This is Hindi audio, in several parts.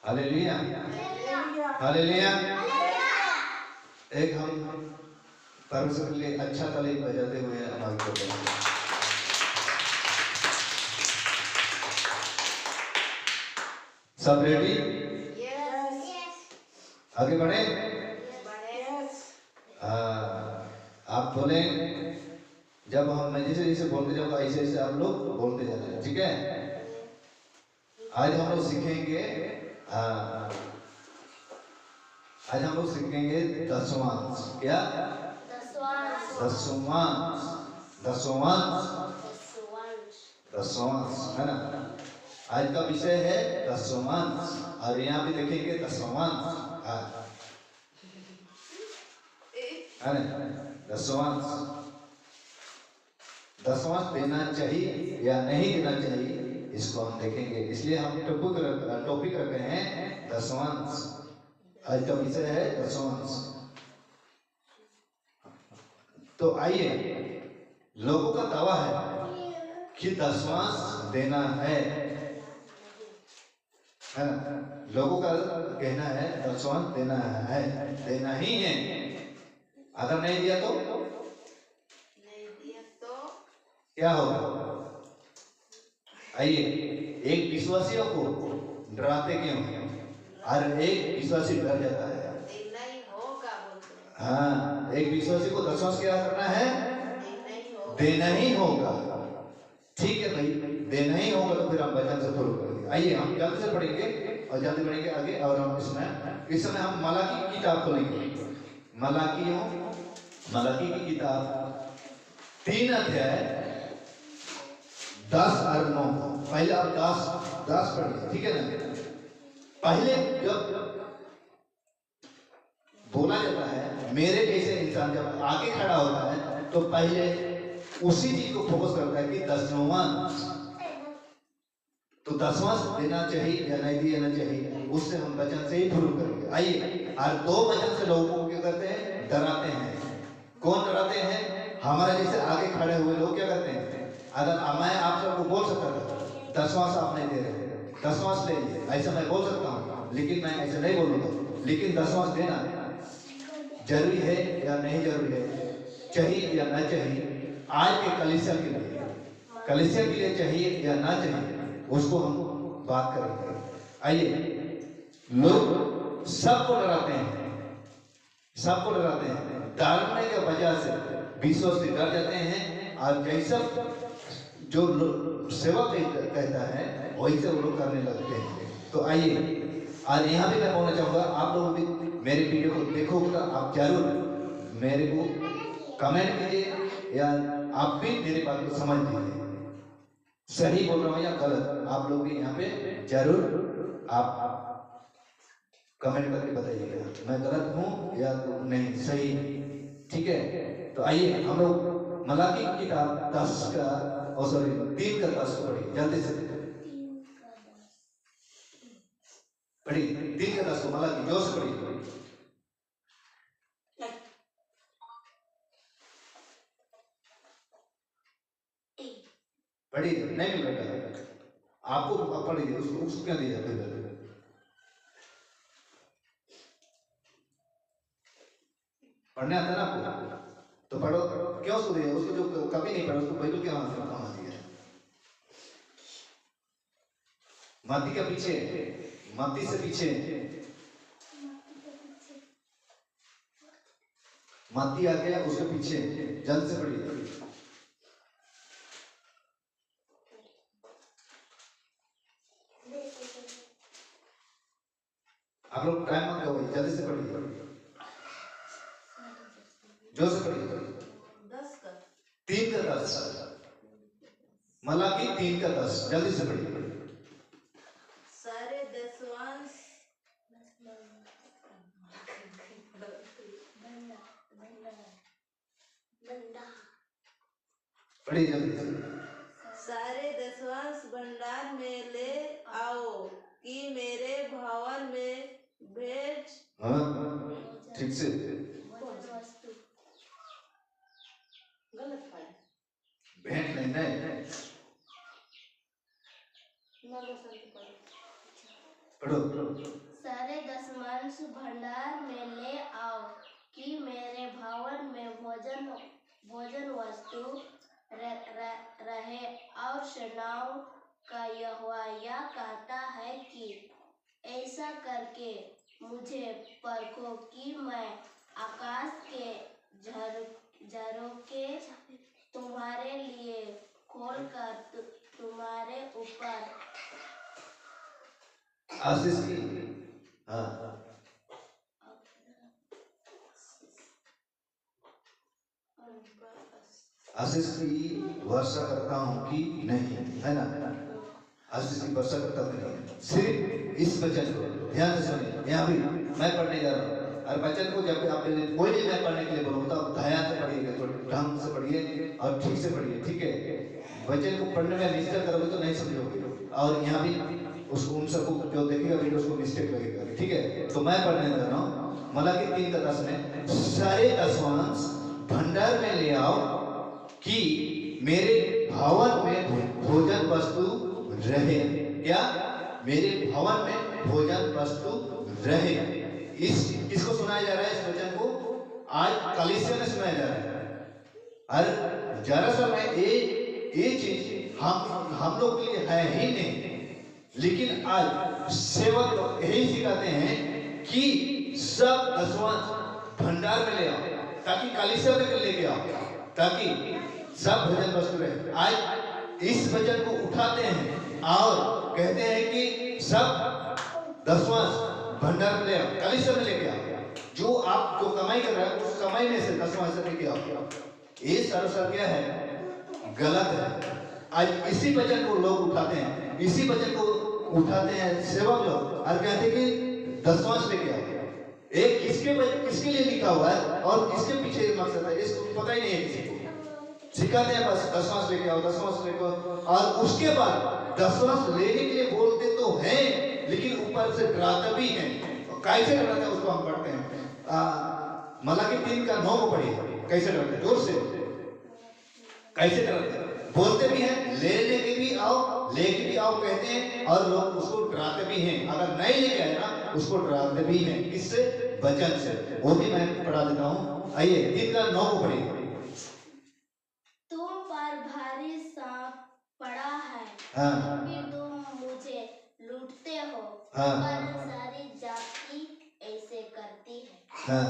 Hallelujah hallelujah. एक हम परमेश्वर के लिए अच्छा ताली बजाते हुए आगे बढ़ेंगे। सब रेडी? आगे बढ़े? आप बोले, जब हम मैं जैसे जैसे बोलते जाऊंगा ऐसे ऐसे आप लोग बोलते जाना है, ठीक है? आज हम लोग सीखेंगे आज हम लोग सीखेंगे दसवांश। क्या? दसवांश है ना? आज का विषय है दसवांश, और यहाँ भी देखेंगे दसवांश है ना? दसवांश देना चाहिए या नहीं देना चाहिए, इसको हम देखेंगे। इसलिए हम टॉपिक रख रहे हैं दसवांश। आज का विषय है दसवांश। तो आइए, लोगों का दावा है कि दसवांश देना है ना? लोगों का कहना है दसवांश देना है, देना ही है। अगर नहीं दिया तो क्या होगा? आइए, एक विश्वासियों को डराते क्यों? और एक विश्वासी डर जाता है। हाँ, एक विश्वासी को दसवांश क्या करना है? देना ही होगा। ठीक है भाई, देना ही होगा। तो फिर हम वचन से शुरू करेंगे। आइए, हम जल्दी से पढ़ेंगे और जल्दी बढ़ेंगे आगे। और हम इस समय हम मलाकी की किताब खोलेंगे। मलाकी की किताब 3 अध्याय 10 और 9। पहले आप 10 पढ़िए, ठीक है ना? पहले जब बोला जाता है मेरे जैसे इंसान जब आगे खड़ा होता है तो पहले उसी चीज को फोकस करता है कि दसवांश। तो दसवांश देना चाहिए या नहीं देना चाहिए, उससे हम वचन से ही प्रूव करेंगे। आइए, और 2 वचन से लोगों को क्या करते हैं? डराते हैं। कौन डराते हैं? हमारे जैसे आगे खड़े हुए लोग क्या करते हैं? अगर मैं आप सबको बोल सकता था दसवांश आप नहीं दे रहे, दसवांश ले लीजिए, ऐसा मैं बोल सकता हूँ, लेकिन मैं ऐसा नहीं बोलूंगा। लेकिन दसवांश देना जरूरी है या नहीं जरूरी है, चाहिए या ना चाहिए, आज के कलीसिया के लिए चाहिए या ना चाहिए, उसको हम बात करेंगे। आइए, लोग सबको डराते हैं। डरने की वजह से विश्वास से डर जाते हैं, और जैसा जो सेवक कहता है वैसे वो लोग करने लगते हैं। तो आइए, और यहाँ भी मैं बोलना चाहूंगा, आप लोग भी मेरे वीडियो को देखोगे, आप जरूर मेरे को कमेंट कीजिए, या आप भी मेरी बात को समझ लीजिए, सही बोल रहा हूँ या गलत। आप लोग भी यहाँ पे जरूर आप कमेंट करके बताइएगा, मैं गलत हूँ या तो नहीं, सही, ठीक है? तो आइए, हम लोग मलाकी की किताब 10 का 3 का 10 को पढ़िए, जल्दी से पढ़िए। 3 का 10 को मलाकी जोर से पढ़िए। पढ़िए, नहीं मिल रहा आपको, पढ़िए, उसको क्या दिया जाता है? पढ़ने आता है ना आपको? तो पढ़ो। क्यों उसको दिया? उसको जो कभी नहीं पढ़ा उसको पढ़ो, क्या कहाँ दिया? मत्ती के पीछे, मत्ती से पीछे, मत्ती आ गया, उसके पीछे जल्द से पढ़िए। आप लोग टाइम मत लगाओ, जल्दी से पढ़िए, जोर से पढ़िए। 3 का 10, मलाकी 3 का 10, जल्दी से पढ़िए। सारे दसवांश पढ़िए जल्दी से। सारे दसवांश भंडार में ले आओ कि मेरे भवन में भेंट। हाँ, ठीक से गलत पढ़ा, भेंट नहीं, पढ़ो। सारे दशमांश भंडार में ले आओ कि मेरे भवन में भोजन वस्तु रहे। और सेनाओं का यहोवा यह कहता है कि ऐसा करके मुझे परखो कि मैं आकाश के झरोखे तुम्हारे लिए खोलकर तुम्हारे ऊपर आशीष की, हाँ, आशीष की वर्षा करता हूँ कि नहीं, है ना? आशीष की वर्षा करता हूँ कि नहीं। सिर्फ इस वचन को ध्यान से सुनिए। यहाँ भी मैं पढ़ने जा रहा हूँ, और वचन को जब आप कोई भी मैं पढ़ने के लिए बोलूँ तो आप ध्यान से पढ़िएगा, थोड़े ढंग से पढ़िए और ठीक से पढ़िए, ठीक है? वचन को पढ़ने में मिस्टेक करोगे तो नहीं समझोगे, और यहाँ भी उसको उन सबको जो देखेगा वीडियो उसको मिस्टेक लगेगा, ठीक है? तो मैं पढ़ने जा रहा हूँ मलाकी 3:10 में, सारे दशमांश भंडार में ले आओ कि मेरे भवन में भोजन वस्तु रहे। क्या? मेरे भवन में भोजन वस्तु रहे। इसको सुनाया जा रहा है, इस वचन को आज कलीसिया में सुनाया जा रहा है। और जरा सा मैं ये चीज हम लोग के लिए है ही नहीं, लेकिन आज सेवक लोग यही सिखाते हैं कि सब दशमांश भंडार में ले आओ, ताकि कलीसिया में लेके आओ, ताकि सब भोजन वस्तु रहे। आज इस वचन को उठाते हैं और कहते हैं कि सब दशमांश भंडार में ले आओ, कलीसिया में लेके आओ। जो आप जो कमाई कर रहे हैं उस कमाई में से दशमांश लेके आओ। ये सरासर क्या है? गलत है। आज इसी वचन को लोग उठाते हैं, इसी वचन को उठाते हैं सेवक लोग और कहते हैं कि दशमांश लेके आओ। एक किसके लिए लिखा हुआ है और किसके पीछे मकसद है, इसको पता ही नहीं है किसी को। सिखाते हैं बस दशमांश लेके आओ, दशमांश लेके आओ, और उसके बाद दशमांश लेने के लिए बोलते तो हैं, लेकिन ऊपर से डराते भी हैं। कैसे डराते हैं उसको हम पढ़ते हैं। मलाकी 3:9 को पढ़िए, कैसे डराते? जोर से कैसे डराते? बोलते भी हैं, लेने के भी आओ, लेके भी आओ कहते हैं, और लोग उसको डराते भी हैं। अगर नहीं लेके आए ना उसको डराते भी हैं। किससे? वचन से। वो भी मैं पढ़ा देता हूँ। आइए 3:9 को पढ़िए। तुम पर भारी सांप पड़ा है, हाँ, फिर तुम मुझे लूटते हो। हाँ, पर सारी जाति ऐसे करती है। हाँ,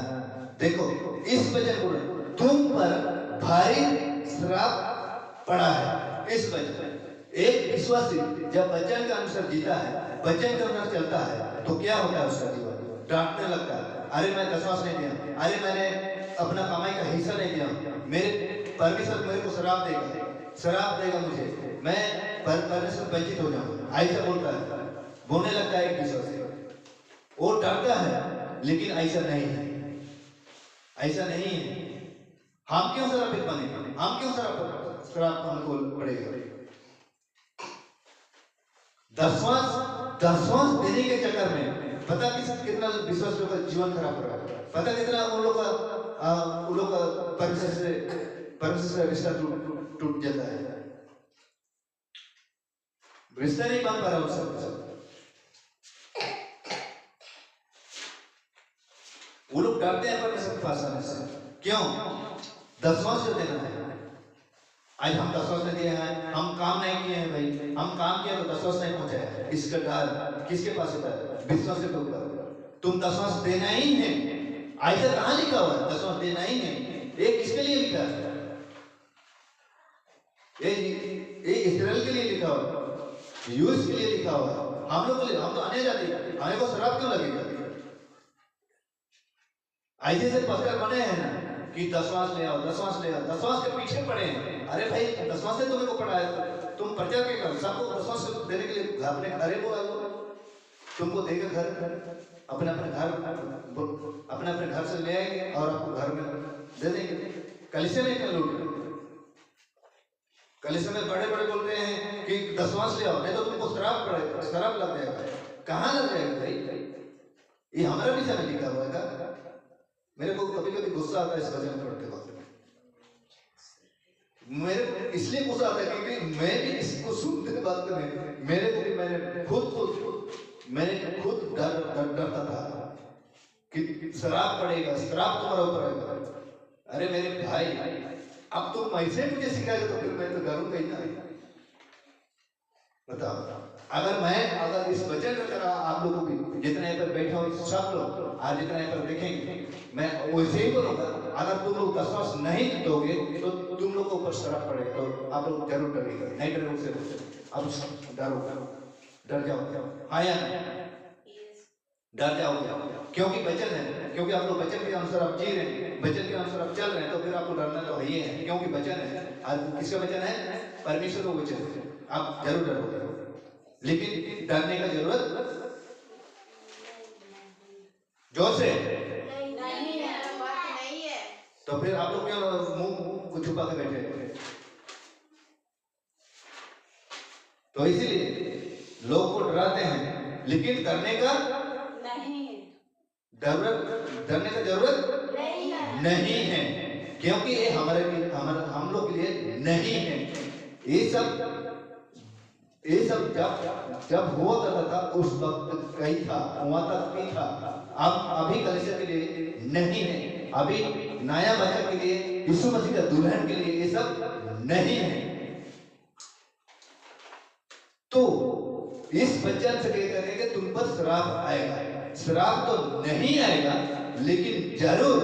देखो इस वचन को, तुम पर भारी श्राप पड़ा है। इस वचन एक विश्वासी जब वचन के अनुसार जीता है, वचन के अनुसार चलता है, तो क्या होता है उसका जीवन? डांटने लगता है, अरे मैं दशमांश नहीं दिया, अरे मैंने अपना कमाई का हिस्सा नहीं दिया, मेरे परमेश्वर मेरे को शराब देगा मुझे, मैं परमेश्वर वंचित हो जाऊंगा, ऐसा बोलता है, बोलने लगता है एक विश्वासी। वो डरता है, लेकिन ऐसा नहीं है, ऐसा नहीं है। हम क्यों शराबित बनेंगे? हम क्यों शराब हमको पड़ेगा? दशमांश देने के चक्कर में पता कितना विश्वास लोग का जीवन खराब हो रहा है। पता कितना उन लोग का परमेश्वर से रिश्ता टूट जाता है। रिश्ता नहीं बन पा रहा उसका। वो लोग डरते हैं परमेश्वर के पास आने से। क्यों? दशमांश देना है। आज हम दशमांश नहीं दिए हैं, हम काम नहीं किए हैं भाई, हम काम किए तो दशमांश नहीं पहुंचा है। इसका डर किसके पास होता है? विश्वास के ऊपर। तुम दशमांश देना ही है, ऐसा कहाँ लिखा हुआ है? दशमांश देना ही है। ये किसके लिए लिखा है? ये इस्राएल के लिए लिखा हुआ है, यूएस के लिए लिखा हुआ है। हम लोग के लिए, हम तो अन्य जाति, हमें को शराब क्यों लगेगा? ऐसे से पत्थर बने हैं ना कि दशमांश ले आओ, दशमांश ले आओ, दशमांश के पीछे पड़े हैं। अरे भाई दशमांश से तुम्हें को पढ़ा है, तुम प्रचार के कर, सबको दशमांश देने के लिए अपने घरे को आओ, तुमको देगा घर, अपने घर से ले आएंगे और आपको घर में दे देंगे। कलीसिया में क्या लोग, कलीसिया में बड़े बोलते हैं कि दशमांश ले आओ, नहीं तो तुमको शराब लग जाएगा। कहाँ लग जाएगा भाई? ये हमारा विषय में लिखा हुआ है। मेरे को कभी गुस्सा आता है इस वचन पढ़ते वक्त। मेरे इसलिए गुस्सा आता है क्योंकि मैं भी इसको सुनते वक्त में मेरे को भी मैंने खुद कि श्राप पड़ेगा, श्राप तुम्हारा ऊपर आएगा। अरे मेरे भाई, अब तुम ऐसे मुझे सिखाएगा तो फिर मैं तो करूंगा ही ना। बताओ, अगर इस वचन की तरह आप लोगों को जितने पर बैठे हो सब लोग आज जितने पर देखेंगे, मैं वैसे ही बोलूंगा। अगर तुम लोग विश्वास नहीं दोगे तो तुम लोग को ऊपर श्राप पड़ेगा, तो आप लोग जरूर डरेगा। नहीं डरोगे से अब डरो, डर जाओ। हाँ या नहीं? डर जाओगे क्योंकि वचन है, क्योंकि आप लोग वचन के अनुसार आप जी रहे हैं, वचन के अनुसार आप चल रहे हैं, तो फिर आपको डरना तो है ही है, क्योंकि वचन है। आज किसका वचन है? परमेश्वर का वचन। आप जरूर डरोगे, लेकिन डरने का जरूरत जोर से नहीं है, बात नहीं है। तो फिर आप लोग क्यों मुंह को छुपा के बैठे हैं? तो इसीलिए लोग को डराते हैं, लेकिन डरने का डरने का जरूरत नहीं है, क्योंकि ये हम लोग के लिए नहीं है। ये सब जब हुआ करता था उस वक्त कहीं था, वहां तक भी था। अब अभी कलीसिया के लिए नहीं है, अभी नया बच्चा के लिए, यीशु मसीह का दुल्हन के लिए ये सब नहीं है। तो इस वचन से कहते हैं कि तुम पर श्राप आएगा। श्राप तो नहीं आएगा, लेकिन जरूर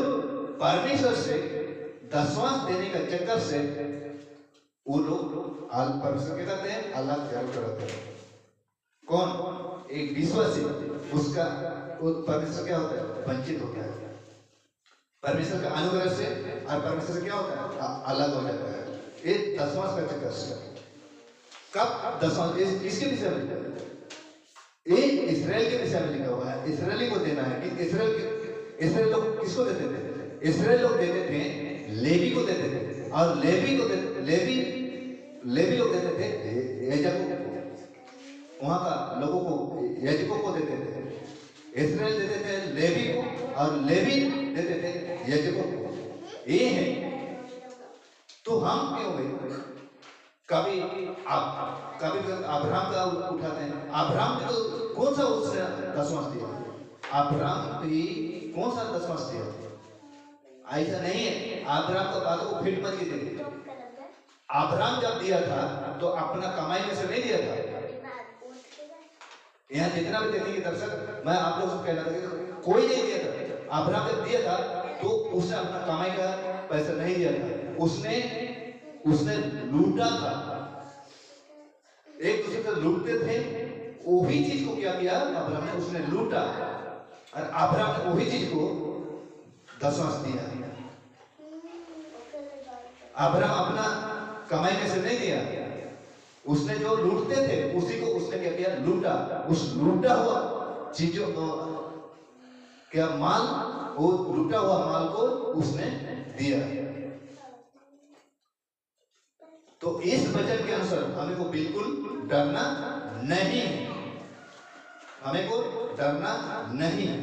परमेश्वर से दशवांश देने का चक्कर से वो लोग परमेश्वर के कहते हैं अलग जरूर करते हैं। कौन? एक विश्वासी, उसका परमेश्वर क्या होता है? वंचित होता है परमेश्वर का अनुग्रह से, और परमेश्वर से क्या होता है? अलग हो जाता है। ये दशवांश का चक्कर से। कब दशवांश? इसके विषय में ये इस्राएल के विषय में लिखा हुआ है। इस्राएली को देना है कि इस्राएल लोग किसको देते थे? इस्राएल लोग देते थे लेवी को देते थे, और लेवी लोग देते थे याजकों को, वहां का लोगों को, याजकों को देते थे। इस्राएल देते थे लेवी को, और लेवी देते थे याजकों को। ये है। तो हम क्यों हुए? कभी अब्राहम का उठाते हैं। अब्राहम को तो कौन सा उसने दशवांश दिया? अब्राहम भी कौन सा दशवांश दिया? ऐसा नहीं है। अब्राहम का बातों को फिट मत कीजिए। अब्राहम जब दिया था तो अपना कमाई में से नहीं दिया था। यहाँ जितना भी देखेंगे दर्शक, मैं आप लोगों से कहना था कोई नहीं दिया था। अब्राहम जब दिया था तो उसने अपना कमाई का पैसा नहीं दिया था, उसने लूटा था। एक दूसरे से लूटते थे, वही चीज को क्या किया अब्राहम ने? उसने लूटा, और अब्राहम ने वही चीज को दशवांश दिया। अब्राहम अपना कमाई में से नहीं दिया, उसने जो लूटते थे उसी को उसने क्या किया? लूटा। उस लूटा हुआ चीजों को क्या माल, वो लूटा हुआ माल को उसने दिया। तो इस वचन के अनुसार हमें को बिल्कुल डरना नहीं है, हमें को डरना नहीं है।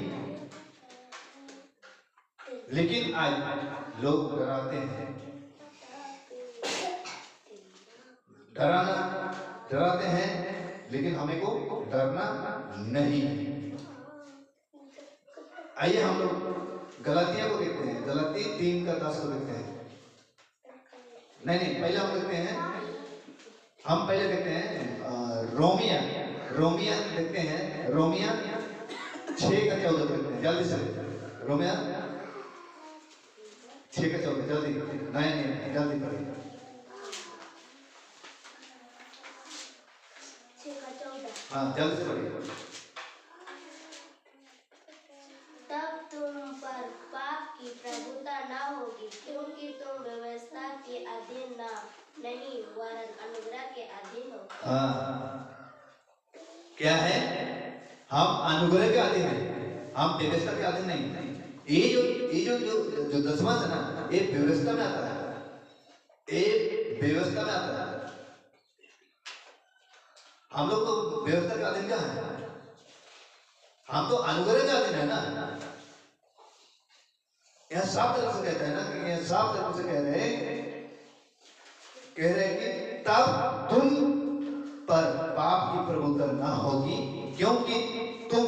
लेकिन आज लोग डराते हैं, डराते हैं, लेकिन हमें को डरना नहीं है। आइए हम लोग गलातिया को देखते हैं। गलाती 3:10 को देखते हैं। नहीं, पहले हम देखते हैं, रोमिया देखते हैं। रोमिया 6:14 देखते हैं। जल्दी से रोमिया 6:14, जल्दी। नहीं, जल्दी करें। 6:14। हाँ, जल्दी से पढ़िए। तब तुम पर पाप की प्रभुता न होगी, क्योंकि तुम व्यवस्था के अधीन नहीं वरन अनुग्रह के अधीन हो। हाँ, क्या है? हम अनुग्रह के अधीन हैं, हम व्यवस्था के अधीन नहीं। ये जो दशवांश है ना, ये व्यवस्था में आता है। ये व्यवस्था में आता है। हम लोग तो व्यवस्था के अधीन क्या है? हम तो अनुग्रह के अधीन है ना। यहाँ साफ तरह से कहता है ना, कि यहाँ साफ तरह से कह रहे हैं कि तब तुम पर पाप की प्रभुता न होगी, क्योंकि तुम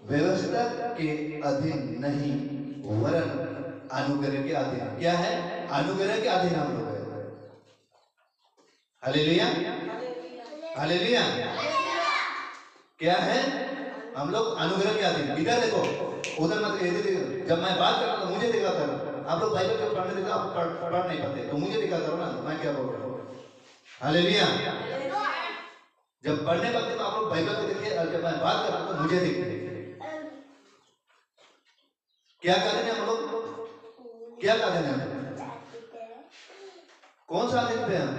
व्यवस्था के अधीन नहीं वरन अनुग्रह के अधीन। क्या है? अनुग्रह के अधीन हम लोग हैं। Hallelujah, hallelujah. क्या है? हम लोग अनुग्रह के अधीन। इधर देखो, उधर मत देखो। जब मैं बात करता तो मुझे देखा करो। आप लोग बाइबल को पढ़ने देते, आप पढ़ नहीं पाते, तो मुझे देखा करो ना मैं क्या बोल रहा हूँ। हालेलुया। जब पढ़ने वक्त तो आप लोग बाइबल को देखिए, और जब मैं बात करता हूँ तो मुझे देखिए। क्या कहते हैं हम लोग? क्या कहते हैं? कौन सा अधीन पे हम?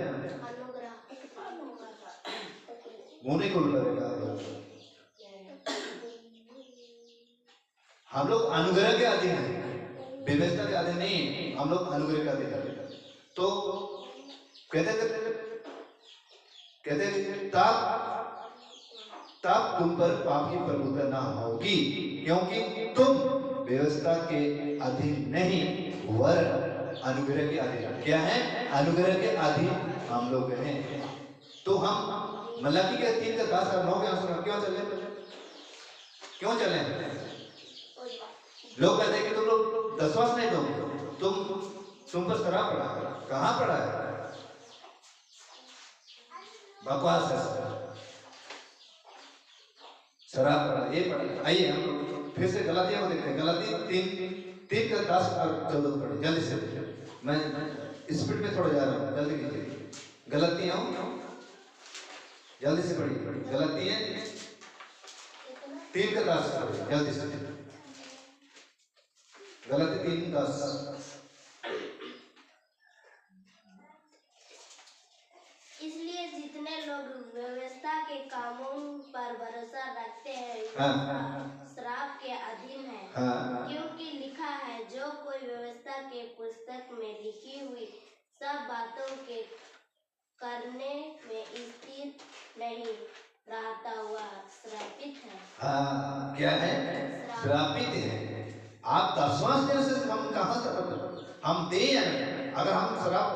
मुंह को करेगा। हम लोग अनुग्रह के अधीन हैं, व्यवस्था के अधीन नहीं। हम लोग अनुग्रह के अधीन हैं। तो कहते तब तुम पर पाप की प्रभुता ना होगी, क्योंकि तुम व्यवस्था के अधीन नहीं वरन अनुग्रह के अधीन। क्या है? अनुग्रह के अधीन हम लोग हैं। तो हम मलाकी के 3 का 10 और 9 के अनुसार क्यों चले? लोग कहते हैं कि तुम लोग दशवांश नहीं दोगे, तुम पर शराब पड़ा है। कहाँ पड़ा है? बकवास है, शराब पड़ा, ये पड़ा। आइए हम लोग फिर से गलातिया को देखते हैं। गलातिया 3 का 10 और 14 पढ़े जल्दी से। मैं स्पीड में थोड़ा जा रहा हूँ, जल्दी कीजिए। गलातिया जल्दी से पढ़िए। गलातिया 3 का 10 पढ़िए जल्दी से। गलातिया 3:10। इसलिए जितने लोग व्यवस्था के कामों पर भरोसा रखते हैं श्राप के अधीन है। क्योंकि लिखा है, जो कोई व्यवस्था के पुस्तक में लिखी हुई सब बातों के करने में स्थिर नहीं रहता हुआ श्रापित है। हाँ, क्या है? श्रापित है। आप दशवांश देने से हम कहाँ से हम दे या नहीं? अगर हम शराब,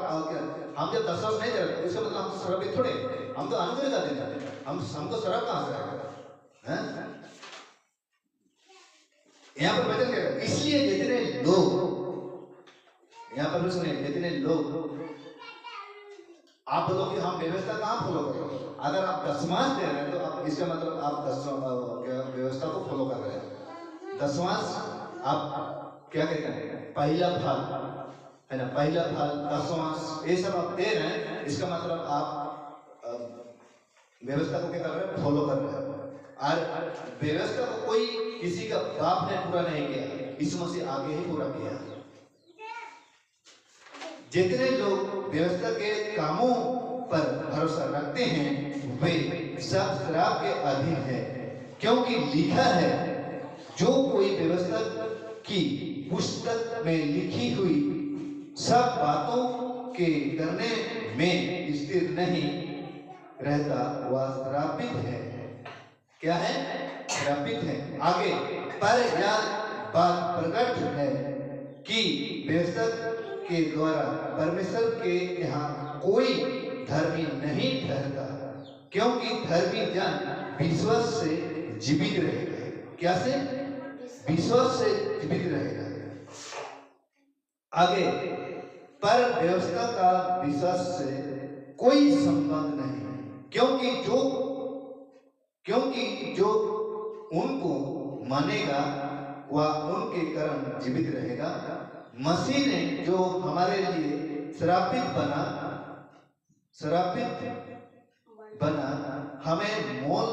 हम जब दशवांश नहीं दे रहे इसका मतलब हम शराबी थोड़े, हम तो अनुग्रह का देते हैं। हमको शराब कहाँ से आएगा? यहाँ पर वचन कह रहा है, इसलिए जितने लोग, यहाँ पर भी सुनिए, जितने लोग, आप बोलो कि हम व्यवस्था कहाँ फॉलो कर रहे हैं? अगर आप दशवांश दे रहे हैं तो आप, इसका मतलब आप व्यवस्था को फॉलो कर रहे हैं। दशवांश आप क्या कहते हैं? पहला फल है ना, पहला फल, दशवांश, ये सब आप दे रहे हैं। इसका मतलब आप व्यवस्था को क्या कर रहे हैं? फॉलो कर रहे हैं। और व्यवस्था को कोई किसी का बाप ने पूरा नहीं किया, यीशु मसीह आगे ही पूरा किया। जितने लोग व्यवस्था के कामों पर भरोसा रखते हैं वे सब श्राप के अधीन है, क्योंकि लिखा है, जो कोई व्यवस्था की पुस्तक में लिखी हुई सब बातों के करने में स्थिर नहीं रहता वह श्रापित है। क्या है? श्रापित है। आगे, पर यह बात प्रकट है कि व्यवस्था के द्वारा परमेश्वर के यहाँ कोई धर्मी नहीं ठहरता, क्योंकि धर्मी जन विश्वास से जीवित रहेगा। क्या से? विश्वास से जीवित रहेगा। आगे, पर व्यवस्था का विश्वास से कोई संबंध नहीं, क्योंकि जो उनको मानेगा वह उनके कारण जीवित रहेगा। मसीह ने जो हमारे लिए श्रापित बना हमें मोल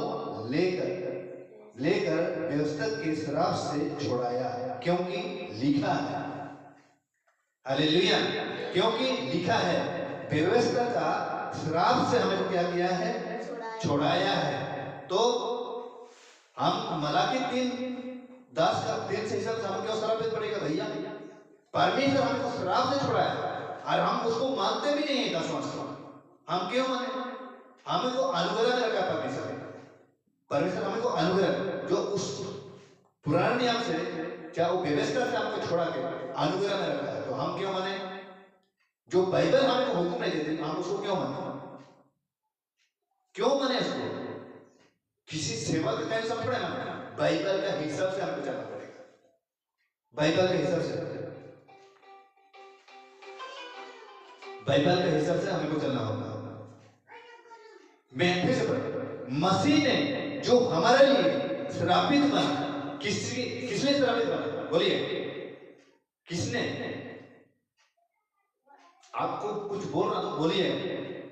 लेकर व्यवस्था के श्राप से छुड़ाया, क्योंकि लिखा है। हालेलुया। क्योंकि लिखा है, व्यवस्था का श्राप से हमें क्या किया है? छुड़ाया है। तो हम मलाकी 3:10 का 3 से हिसाब से हम क्यों श्रापित पड़ेगा भैया? परमेश्वर हमको श्राप से छुड़ाया और हम उसको मानते भी नहीं है। हम क्यों माने? हमें को अनुग्रह में रखा परमेश्वर हमें को अनुग्रह, जो उस पुराने नियम से, चाहे वो व्यवस्था से हमको छोड़ा के अनुग्रह में रखा है, तो हम क्यों माने? जो बाइबल हमको हुक्म नहीं देते, हम उसको क्यों माने? क्यों माने उसको? किसी सेवा के टाइम सब थोड़े माने, बाइबल का हिसाब से हमको चलना पड़ेगा, बाइबल के हिसाब से, बाइबल के हिसाब से हमको चलना होगा। मैं फिर से पढ़, मसीह ने जो हमारे लिए श्रापित बना, किसने श्रापित बना? बोलिए, किसने? आपको कुछ बोल रहा तो बोलिए।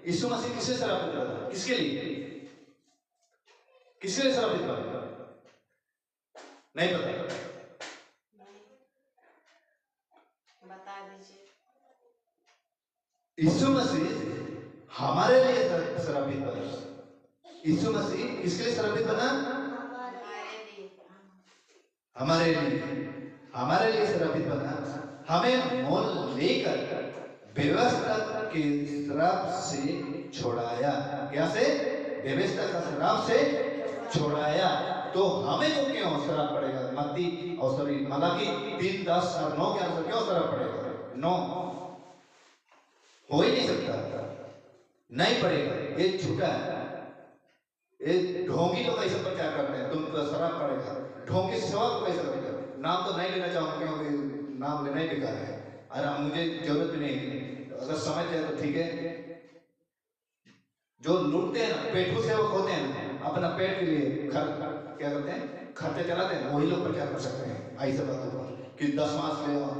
यीशु मसीह किसने श्रापित बना? किसके लिए? किसके लिए श्रापित बना? नहीं पता? बता दीजिए। यीशु मसीह हमारे लिए श्रापित बना। यीशु मसीह किसके लिए श्रापित बना? हमारे लिए, हमारे लिए श्रापित बना। हमें मोल लेकर व्यवस्था के श्राप से छुड़ाया। क्या से? व्यवस्था का श्राप से छुड़ाया। तो हमें को क्यों श्राप पड़ेगा? मत्ती और सॉरी मलाकी 3, 10 और 9 के अनुसार क्यों श्राप पड़ेगा? 9 हो ही नहीं सकता, नहीं पड़ेगा, ये झूठा है। ये ढोंगी लोग ऐसा प्रचार करते हैं, तुम पर श्राप पड़ेगा। ढोंगी सेवा को ऐसा करते हैं। नाम तो नहीं लेना चाहूंगा क्योंकि नाम लेना ही बेकार है, अरे मुझे जरूरत भी नहीं, अगर समझ जाए तो ठीक है। जो लूटते हैं ना, पेटू सेवक होते हैं ना, अपना पेट के लिए क्या करते हैं? खर्चे चलाते हैं, वही लोग प्रचार कर सकते हैं ऐसे बातों पर कि 10 मास ले आओ,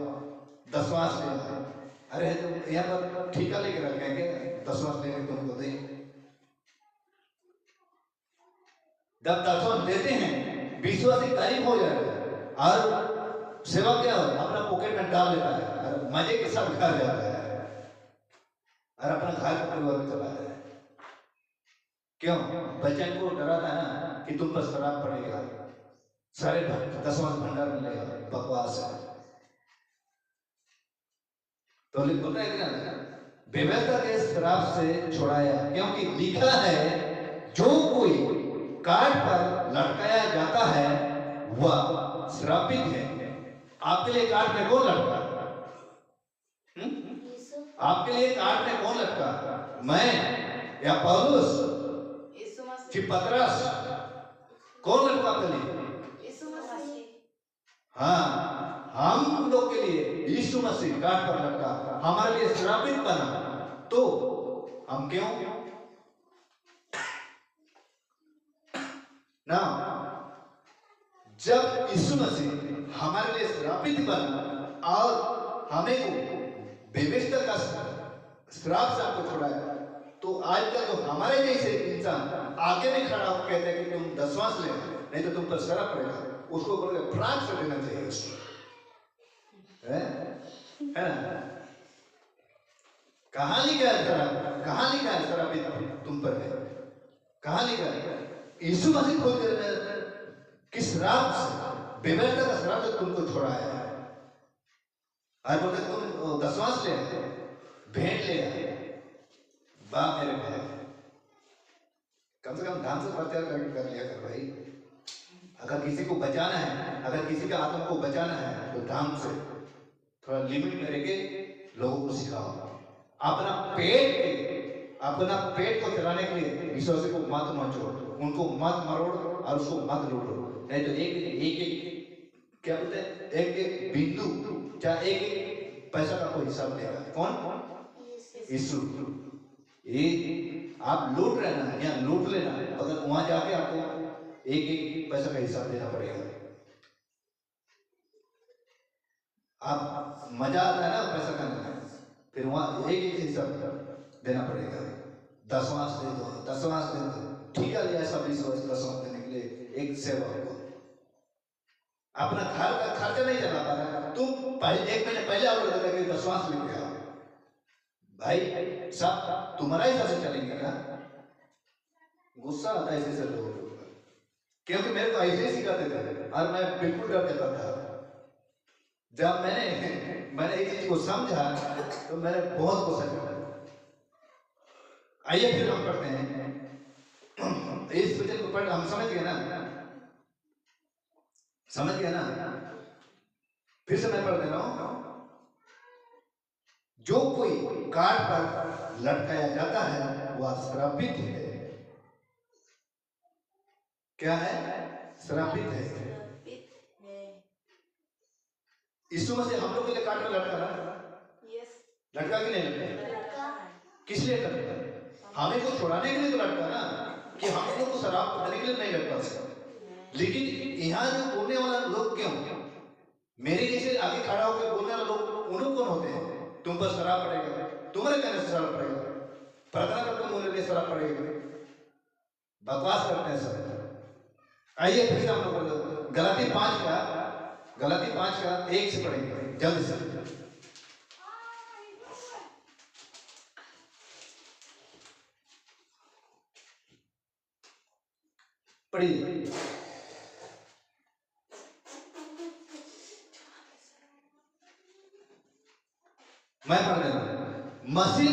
10 मास ले आओ। अरे तो यहाँ पर ठीका लेके रखेंगे, 10 मास लेके तुमको दें। जब 10 मास देते हैं, विश्वासी गरीब हो जाएगा और सेवा क्या हो, अपना पॉकेट में डाल लेता है और मजे के साथ घर जाता है और अपना घर का परिवार चला जाता है। क्यों? बच्चन को डराता है ना कि तुम पर श्राप पड़ेगा, सारे 10 मास भंडार मिलेगा। बकवास है। तो होता है क्या? व्यवस्था के श्राप से छुड़ाया, क्योंकि लिखा है जो कोई काट पर लटकाया जाता है वह श्रापित है। आपके लिए काट में कौन लटका? आपके लिए काट में कौन लटका? मैं या पौलुस कि पतरस? कौन लटका आपके लिए? यीशु मसीह। हाँ, हम लोग के लिए यीशु मसीह काट पर लटका, हमारे लिए श्रापित बना। तो हम क्यों ना? जब यीशु मसीह हमारे लिए श्रापित बना और हमें को व्यवस्था का श्राप से आपको छुड़ाया, तो आजकल जो हमारे जैसे इंसान आगे में खड़ा होकर कहते हैं कि तुम 10 मास ले, नहीं तो तुम पर श्राप पड़ेगा, उसको बोल के फ्राक से देना चाहिए उसको, है ना? कहाँ लिखा है श्राप? कहाँ लिखा है श्राप तुम पर है? कहाँ लिखा है? यीशु मसीह खुद किस श्राप से, व्यवस्था का श्राप से तुमको छुड़ाया है। और बोलते तुम 10 मास ले, भेंट ले आए। वाह मेरे भाई, कम से कम ध्यान से प्रचार कर लिया कर भाई। अगर किसी को बचाना है, अगर किसी का आत्मा को बचाना है, तो ध्यान से थोड़ा लिमिट में रह के लोगों को सिखाओ। अपना पेट को चलाने के लिए विश्वासी को मत मचोड़, उनको मत मरोड़ और उसको मत लूटो। नहीं तो एक क्या बोलते हैं, एक बिंदु चाहे एक पैसा का कोई हिसाब देगा। कौन? यीशु। ये आप लूट रहे ना, यहाँ लूट लेना, अगर वहां जाके आपको एक पैसा का हिसाब देना पड़ेगा। आप मजा आता है ना पैसा का, फिर वहां एक हिसाब देना पड़ेगा। 10 मास दे दो, 10 मास दे दो, ठीक है, ऐसा 20 वर्ष 10 मास देने के लिए एक सेवा को अपना घर का खर्चा नहीं चला पा रहा, तुम पहले 1 महीने पहले ऑर्डर देता कि 10 मास लेके आओ भाई, सब तुम्हारा हिसाब से चलेंगे क्या? गुस्सा आता है ऐसे लोगों के ऊपर, क्योंकि मेरे को ऐसे ही सिखाते थे और मैं बिल्कुल डर जाता था। जब मैंने एक चीज को समझा तो मैंने बहुत गुस्सा किया। आइए फिर हम पढ़ते हैं इस वचन को, पढ़ हम समझ गए ना? समझ गए ना? फिर से मैं पढ़ दे रहा हूं। जो कोई काट पर लटकाया जाता है वह श्रापित है। क्या है? श्रापित है। श्रापित है। यीशु मसीह हम लोग के लिए काट में लटका ना, यस, लटका कि नहीं लटका? लटका है। किस लिए लटका? हमें को छुड़ाने के लिए तो लटका ना, कि हम लोग को शराब पीने के लिए नहीं लटका उसका। लेकिन यहाँ जो बोलने वाला लोग क्यों, मेरे जैसे आगे खड़ा होकर बोलने वाला लोग, उन लोग कौन होते हैं? तुम पर शराब पड़ेगा, तुम्हारे कहने से शराब पड़ेगा, प्रार्थना करते बोलने के लिए शराब पड़ेगा, बकवास करते हैं सब। आइए फिर से हम लोग गलाती 5 का 1 से पढ़ेंगे जल्दी से। पढ़िए। मैं पढ़ रहा हूं। मसीह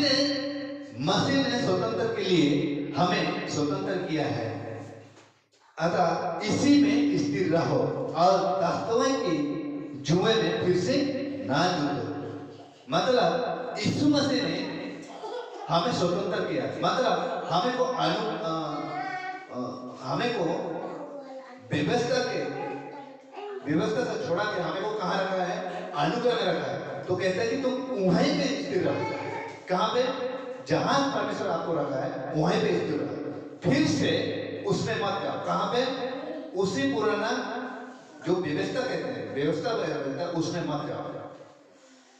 ने स्वतंत्र के लिए हमें स्वतंत्र किया है, अतः इसी में स्थिर रहो और दास्तों की जुए में फिर से ना जुटो। मतलब यीशु मसीह ने हमें स्वतंत्र किया, मतलब हमें को व्यवस्था से छोड़ा के हमें को कहाँ रखा है? अनुग्रह में रखा है। तो कहता है कि तुम वहीं पे स्थिर रहो। कहाँ पे? जहां परमेश्वर आपको रखा है वहीं पे स्थिर रहो, फिर से उसमें मत जाओ। कहाँ पे? उसी पुराना जो व्यवस्था कहते हैं, व्यवस्था उसमें मत जाओ,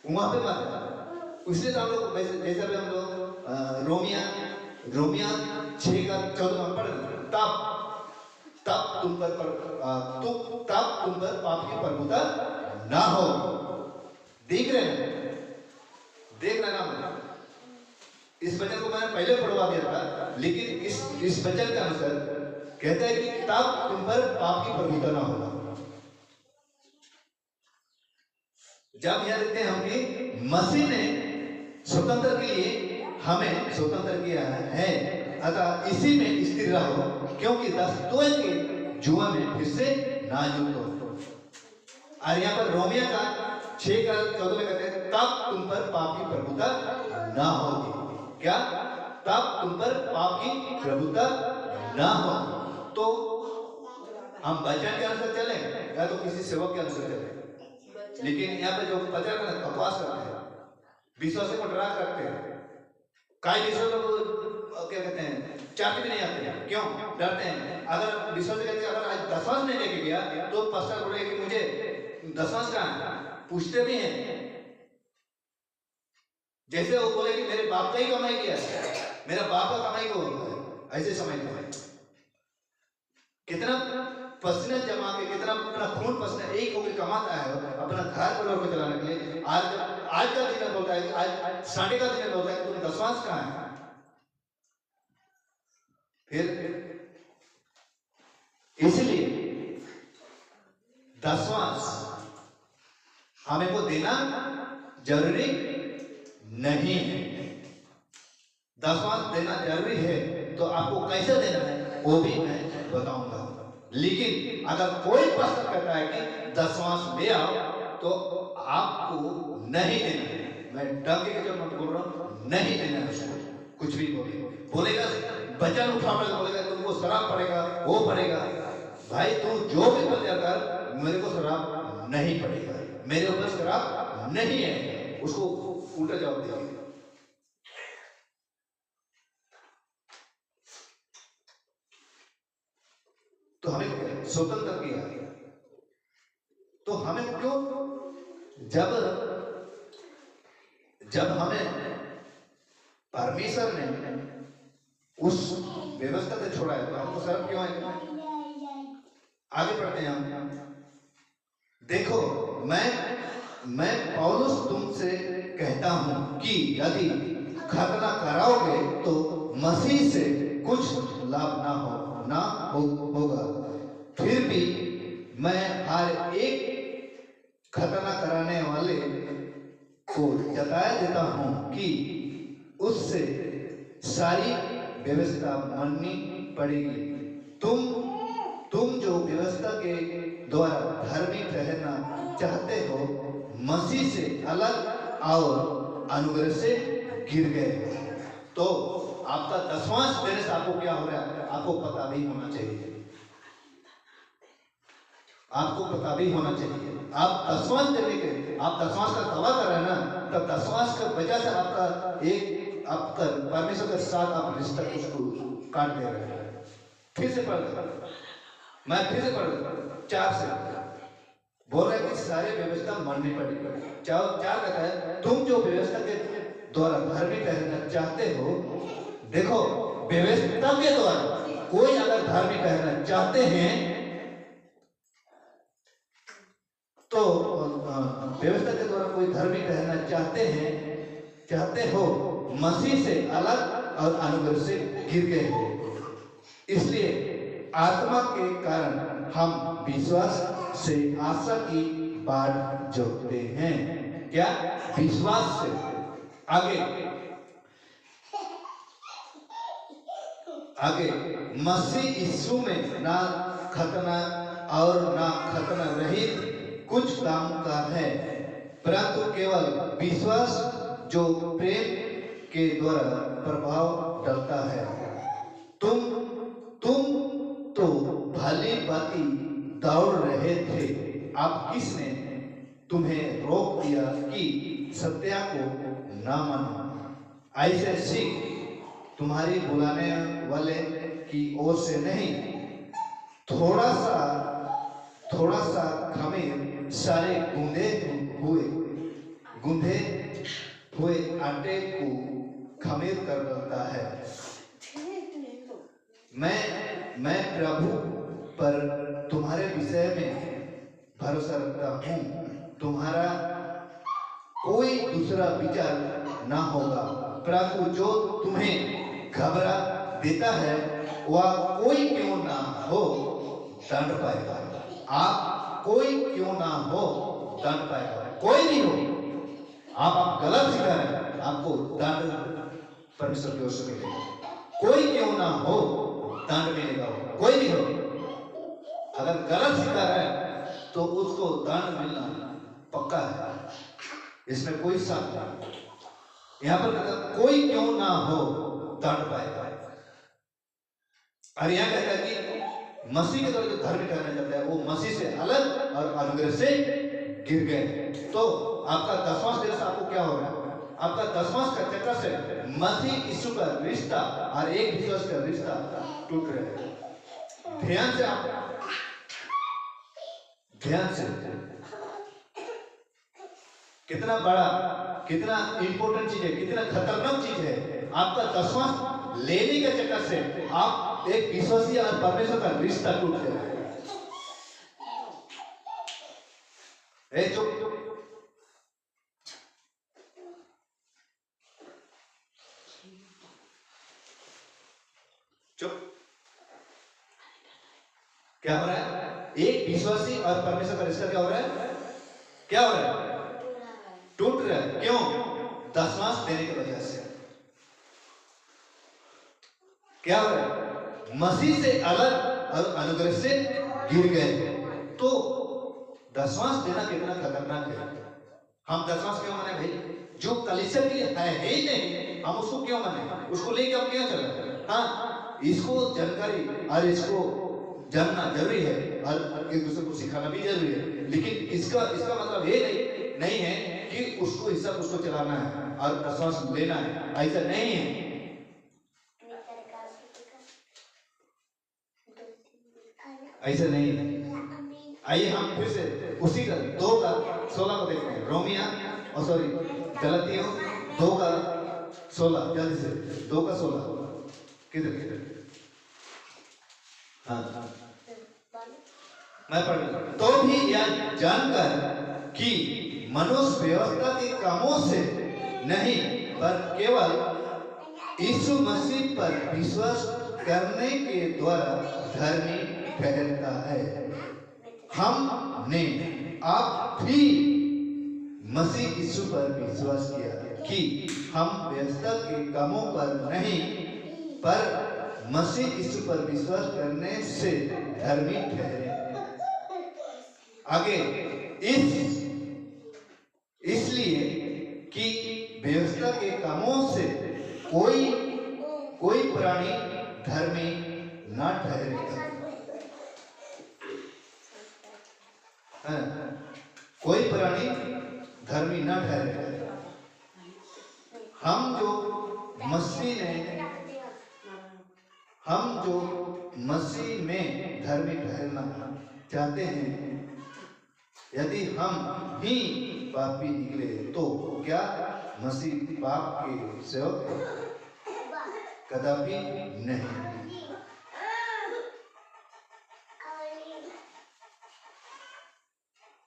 वहां पे मत जाओ। इसलिए तो हम लोग जैसे भी हम लोग रोमिया 6:14 में पढ़ रहे, तब तुम पर पाप की प्रभुता ना हो। देख रहे हैं ना? इस वचन को मैंने पहले पढ़वा दिया था, लेकिन इस वचन के अनुसार कहता है कि तब तुम पर पाप की प्रभुता ना होगा। जब यह देखते हैं हम कि मसीह ने स्वतंत्र के लिए हमें स्वतंत्र किया है, अतः इसी में स्थिर रहो, क्योंकि दास्तों के जुए में फिर से ना जुटो। और यहाँ पर रोमिया 6:14 में कहते हैं तब तुम पर पाप की प्रभुता ना होगी। क्या? तब तुम पर पाप की प्रभुता ना हो। तो हम वचन के अनुसार चले या तो किसी सेवक के अनुसार चले। लेकिन यहाँ पे जो प्रचार करते हैं बकवास करते हैं, विश्वासी को डरा करते हैं। कई विश्वासी लोग क्या कहते हैं, चाहते भी नहीं आते हैं। क्यों डरते हैं? अगर विश्वासी कहते हैं अगर आज दशमांश नहीं लेके गया तो पास्टर बोलेगा कि मुझे दशमांश कहाँ है? पूछते भी हैं। जैसे वो बोले कि मेरे बाप का ही कमाई किया है, मेरा बाप का कमाई को ऐसे समझते हैं। कितना पसीना जमा के, कितना अपना खून पसीना एक होकर कमाता है अपना घर परिवार को चलाने के लिए। आज का दिन बोलता है कि आज संडे का दिन बोलता है कि तुम दशमांश कहाँ है? फिर इसलिए दशमांश हमें को देना जरूरी नहीं है। दशमांश देना जरूरी है, तो आपको कैसे देना है वो भी मैं बताऊंगा। लेकिन अगर कोई प्रश्न करता है कि दशमांश ले आओ, तो आपको नहीं देना है। मैं डंके के जो बोल रहा हूँ, नहीं देना है उसको। कुछ भी बोलेगा वचन उठाने बोलेगा तुमको शराब पड़ेगा, वो पड़ेगा। भाई तू जो भी कर दिया कर, मेरे को शराब नहीं पड़ेगा, मेरे ऊपर शराब नहीं है, उसको उल्टा जवाब देगा। तो हमें स्वतंत्र किया, तो हमें क्यों जब हमें परमेश्वर ने उस व्यवस्था से छोड़ा है तो हमको शर्म क्यों है? आगे पढ़ते हैं हम। देखो मैं पौलुस तुमसे कहता हूं कि यदि खतना कराओगे तो मसीह से कुछ लाभ ना होगा। फिर भी मैं हर एक खतना कराने वाले को जताया देता हूं कि उससे सारी व्यवस्था माननी पड़ेगी। तुम जो व्यवस्था के द्वारा धर्मी ठहरना चाहते हो, मसीह से अलग और अनुग्रह से गिर गए। तो आपका दशमांश देने से आपको क्या हो रहा है आपको पता नहीं होना चाहिए। आपको पता भी होना चाहिए। आप दसवांश देने के, आप दसवांश का दावा कर रहे हैं ना, तब दसवांश की वजह से आपका परमेश्वर के साथ आप रिश्ता उसको काट दे रहे हैं। फिर से मैं फिर से पढ़ 4 से बोल रहे कि सारे व्यवस्था माननी पड़ेगी। 4 कहता है, तुम जो व्यवस्था के द्वारा धार्मिक ठहरना चाहते हो, देखो व्यवस्था के द्वारा कोई अगर धार्मिक ठहरना चाहते हैं तो व्यवस्था के द्वारा कोई धार्मिक ठहरना चाहते हो, मसीह से अलग और अनुग्रह से गिर गए हो। इसलिए आत्मा के कारण हम विश्वास से आशा की बाट जोड़ते हैं। क्या? विश्वास से। आगे मसीह यीशु में ना खतना और ना खतना रहित कुछ काम का है, परंतु केवल विश्वास जो प्रेम के द्वारा प्रभाव डालता है। तुम तो भली भांति दौड़ रहे थे, अब किसने तुम्हें रोक दिया कि सत्य को न मानो? ऐसे सीख तुम्हारी बुलाने वाले की ओर से नहीं, थोड़ा सा खमीर सारे गूंधे हुए आटे को खमीर कर देता है। मैं प्रभु पर तुम्हारे विषय में भरोसा रखता हूँ, तुम्हारा कोई दूसरा विचार ना होगा, परंतु जो तुम्हें घबरा देता है वह कोई क्यों ना हो दंड पाएगा। आप कोई क्यों ना हो दंड पाएगा। कोई नहीं हो, आप गलत सिखा रहे हैं, आपको दंड परमेश्वर की ओर से मिलेगा। कोई क्यों ना हो दंड मिलेगा। कोई भी हो, अगर गलत सिखा रहा है तो उसको दंड मिलना पक्का है, इसमें कोई शक नहीं। यहाँ पर कोई क्यों ना हो दंड पाएगा। और यहाँ कहता है कि मसीह के द्वारा जो धर्म कहना चाहता है वो मसीह से अलग और अनुग्रह से गिर गए। तो आपका दसवां देश आपको क्या हो रहा है? आपका दसवां का चक्कर से मसीह यीशु का रिश्ता और एक विश्वास का रिश्ता टूट रहा है। ध्यान से कितना बड़ा, कितना इंपॉर्टेंट चीज है, कितना खतरनाक चीज है। आपका दसवां लेने के चक्कर से आप एक विश्वासी और परमेश्वर का रिश्ता टूट गया है। चुप। क्या हो रहा है? एक विश्वासी और परमेश्वर का रिश्ता क्या हो रहा है? क्या हो रहा है? टूट रहा है। क्यों? दसवां देने की वजह से। क्या हो रहा है? मसीह से अलग और अनुग्रह से गिर गए। तो दसवां देना कितना खतरनाक है। हम दसवां क्यों माने भाई? जो कलीसिया के लिए है ही नहीं, हम उसको क्यों माने? उसको लेके हम क्यों चले? हाँ, इसको जानकारी और इसको जानना जरूरी है और एक दूसरे को सिखाना भी जरूरी है, लेकिन इसका मतलब ये नहीं है कि उसको हिस्सा उसको चलाना है और दसवां लेना है, ऐसा नहीं है। ऐसा नहीं है। आइए हम फिर से उसी का 2:16 को देखते हैं। गलतियों 2:16 जल्दी से 2:16 किधर? हाँ, मैं पढ़। तो भी यह जानकर कि मनुष्य व्यवस्था के कामों से नहीं पर केवल यीशु मसीह पर विश्वास करने के द्वारा धर्मी ठहरता है। हमने आप भी मसीह यीशु पर विश्वास किया कि हम व्यवस्था के कामों पर नहीं पर मसीह यीशु पर विश्वास करने से धर्मी ठहरे। आगे इसलिए कि व्यवस्था के कामों से कोई प्राणी धर्मी न ठहरेगा। है, कोई प्राणी धर्मी न ठहरे। हम जो मसीह में धर्मी ठहरना चाहते हैं, यदि हम ही पापी निकले तो क्या मसीह पाप के सेवक है? कदापि नहीं।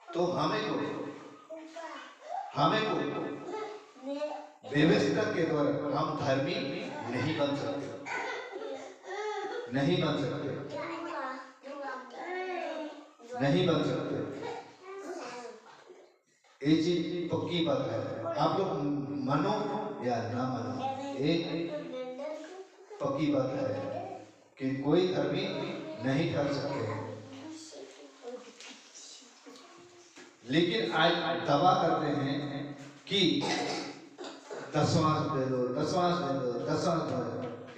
तो हमें को व्यवस्था के द्वारा हम धर्मी नहीं बन सकते, नहीं बन सकते, नहीं बन सकते। ये चीज पक्की बात है, आप लोग मानो या ना मानो, एक पक्की बात है कि कोई धर्मी नहीं कर सकते। लेकिन आज दावा करते हैं कि दसवांश दे दो, दसवांश दे दो, दसवांश दे दो।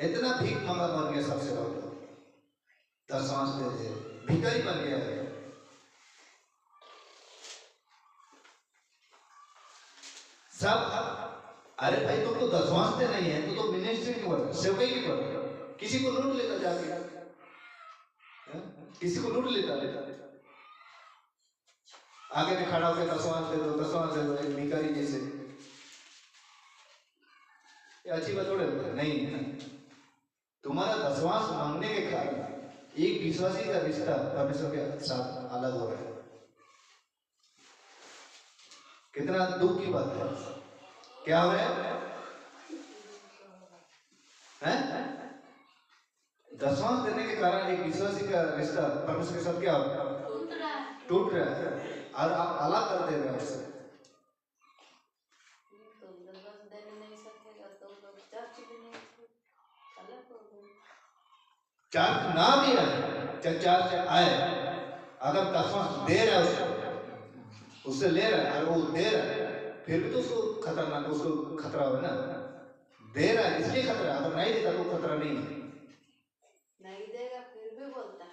इतना भीख मंगा बन गया सबसे बड़ा, दसवांश दे दे, भिखारी बन गया है। सब अरे भाई तुम तो दसवांश दे नहीं है, तो मिनिस्ट्री की बात, सेवकाई की बात, किसी को लूट लेता जाके, किसी को लूट लेता आगे में खड़ा होकर दसवांश दे दो, दसवांश दे दो, एक भिखारी जैसे। ये अच्छी बात थोड़ी नहीं है। तुम्हारा दसवांश मांगने के कारण एक विश्वासी का रिश्ता परमेश्वर के साथ अलग हो रहा है। कितना दुख की बात है। क्या हो रहा है? दसवांश देने के कारण एक विश्वासी का रिश्ता परमेश्वर के साथ क्या हो रहा है? टूट रहा है और आप अलग कर दे रहे हैं उससे। चार्ज ना भी आए, चार्ज आए, अगर दसवांश दे रहा है उससे ले रहा है और वो दे रहा है, फिर भी तो उसको खतरनाक, उसको खतरा हो ना। दे रहा है इसलिए खतरा, अगर नहीं देता तो खतरा नहीं है। नहीं देगा फिर भी बोलता है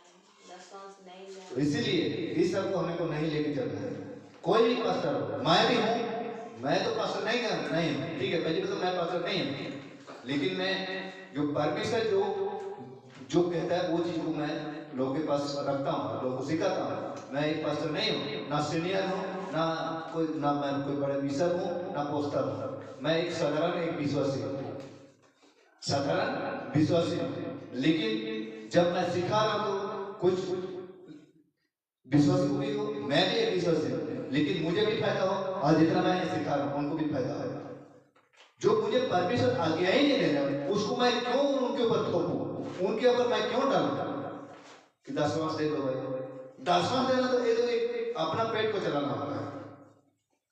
दसवांश नहीं ले। तो इसीलिए इस सब को हमें को नहीं लेके चलना है। कोई भी पास्टर हो, मैं भी हूँ, मैं तो पास्टर नहीं हूँ, ठीक है, पहली बात तो मैं पास्टर नहीं हूँ, लेकिन मैं जो परमेश्वर जो कहता है वो चीज को मैं लोगों के पास रखता हूँ, लोगों को सिखाता हूँ। मैं एक पास्टर नहीं हूँ, ना सीनियर हूँ, ना मैं कोई बड़े बिशप हूँ, ना पोस्टर हूँ। मैं एक साधारण विश्वासी हूँ, साधारण विश्वासी हूँ। लेकिन जब मैं सिखा रहा हूँ तो कुछ विश्वासी को भी हो, मैं भी एक विश्वासी हूँ, लेकिन मुझे भी फायदा हो और जितना मैं सिखा रहा हूँ उनको भी फायदा हो। जो मुझे परमेश्वर आज्ञा ही नहीं दे रहा उसको मैं क्यों उनके ऊपर थोपूं, उनके ऊपर मैं क्यों डालूं कि दसवांश दे दो भाई। दसवांश देना तो ये तो एक अपना पेट को चलाना होता है।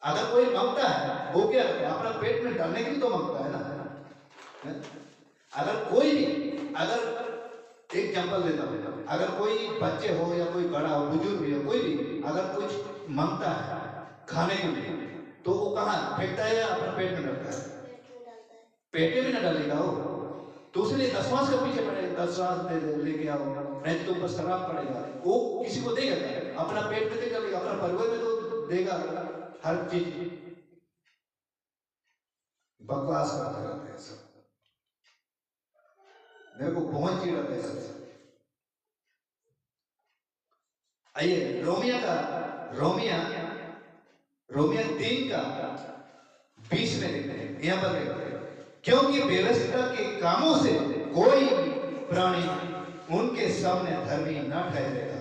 अगर कोई मांगता है वो क्या है, अपना पेट में डालने के लिए तो मांगता है ना। अगर कोई भी, अगर एक एग्जांपल देता हूँ, अगर कोई बच्चे हो या कोई बड़ा हो, बुजुर्ग भी हो, कोई भी अगर कुछ मांगता है खाने के लिए तो वो कहाँ फेंकता है या अपना पेट में डालता है? पेटे में न डालेगा वो, तो उसने दसवांश का पीछे पड़ेगा, दसवांश लेके आओ, नहीं तो ऊपर शराब पड़ेगा। वो किसी को देगा, अपना पेट में देगा, अपना परिवार में तो देगा। हर चीज बकवास करते रहते हैं सब, मेरे को बहुत चिढ़ आता है सबसे। आइए रोमिया 3 का 20 में देखते हैं, यहाँ पर देखते हैं, क्योंकि व्यवस्था के कामों से कोई प्राणी उनके सामने धर्मी न ठहरेगा।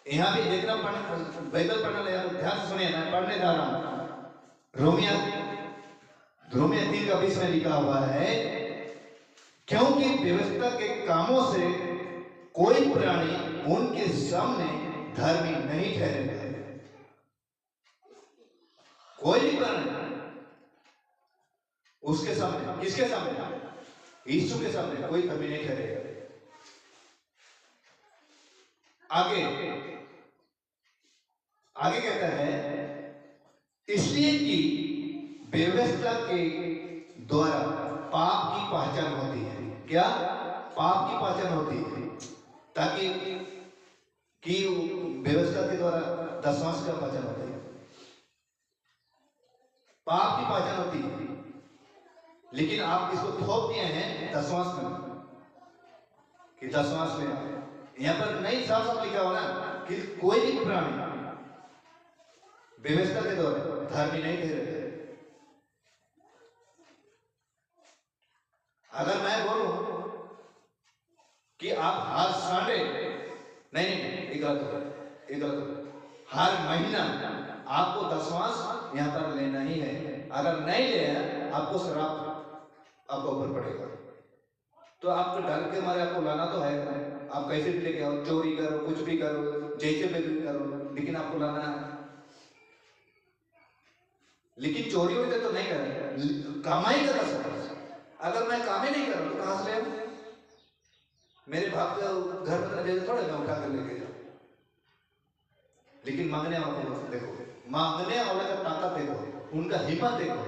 यहाँ भी देखना बाइबल पढ़ना है, ध्यान सुनिए, मैं पढ़ने जा रहा हूं। रोमिया 3 का 20 में लिखा हुआ है, क्योंकि व्यवस्था के कामों से कोई प्राणी उनके सामने धर्मी नहीं ठहरेगा। कोई भी प्राणी उसके सामने, किसके सामने? यीशु के सामने कोई धर्मी नहीं ठहरेगा। आगे कहता है, इसलिए कि व्यवस्था के द्वारा पाप की पहचान होती है। क्या? पाप की पहचान होती है। ताकि की व्यवस्था के द्वारा दशमांश का पाचन होता है, पाप की पाचन होती है, लेकिन आप इसको थोप दिए हैं दशमांश में कि दशमांश में। यहाँ पर नहीं साफ साफ लिखा हो ना कि कोई भी प्राणी व्यवस्था के द्वारा धर्मी नहीं दे रहे। अगर मैं बोलूं कि आप हर संडे नहीं एक हर महीना आपको दशमांश यहाँ पर लेना ही है, अगर नहीं ले आपको शराब आपको ऊपर पड़ेगा। तो आपको डर के मारे आपको लाना तो है, आप कैसे भी लेके आओ, चोरी करो, कुछ भी करो, जैसे भी करो, लेकिन आपको लाना है। लेकिन चोरी होते तो नहीं करें, कमाई कर सकते। अगर मैं काम ही नहीं कर रहा तो कहां से ले? मेरे बाप का घर में थोड़े मैं उठा कर लेके जाऊं। लेकिन मांगने वालों को देखो, मांगने वाले का ताकत देखो, उनका हिम्मत देखो।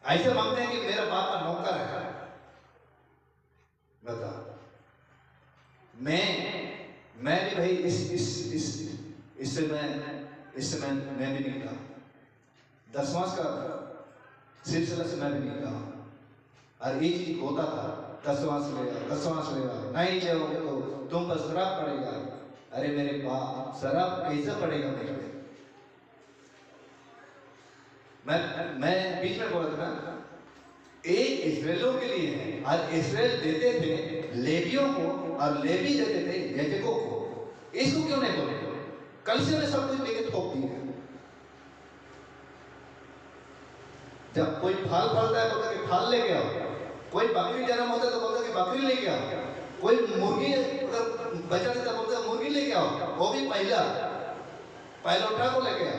ऐसे मांगते हैं कि मेरा बाप का नौकर है। बता, मैं भी भाई इससे मैं भी निकला, दशमांश का सिलसिला से मैं भी निकला। और ये चीज होता था, दशमांश लेगा, नहीं लोगे तो तुम पर शराब पड़ेगा। अरे मेरे बाप, शराब कैसे पड़ेगा मेरे पे? मैं बीच में बोला था ना, एक इस्राएलियों के लिए है, और इस्राएल देते थे लेवियों को और लेवी देते थे याजकों को। इसको क्यों नहीं बोले? कल से मैं सब कुछ लेके थोप दिए। जब कोई फल फलता है बोलता कि फल लेके आओ, कोई बकरी जन्म होता है तो बोलता कि बकरी लेके आओ, कोई मुर्गी बचा देता बोलता मुर्गी लेके आओ, वो भी पहलौठा को लेके आओ।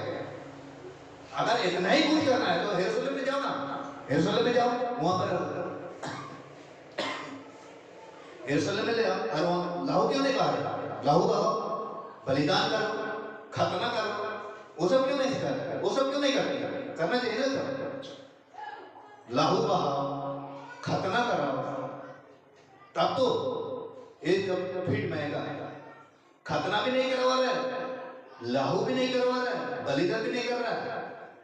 अगर इतना ही कुछ करना है तो यरूशलेम में जाओ ना, यरूशलेम में जाओ, वहां पर यरूशलेम में ले आओ। और वहां लहू क्यों नहीं बहा? लहू बहाओ, बलिदान करो, खतना करो, वो सब क्यों नहीं सिखाते? वो सब क्यों नहीं करते? करना चाहिए ना। लहू बहाओ, खतना कराओ, तब तो एक फीट महंगा। खतना भी नहीं करवा रहा है, लहू भी नहीं करवा रहा है, बलिदान भी नहीं कर रहा है,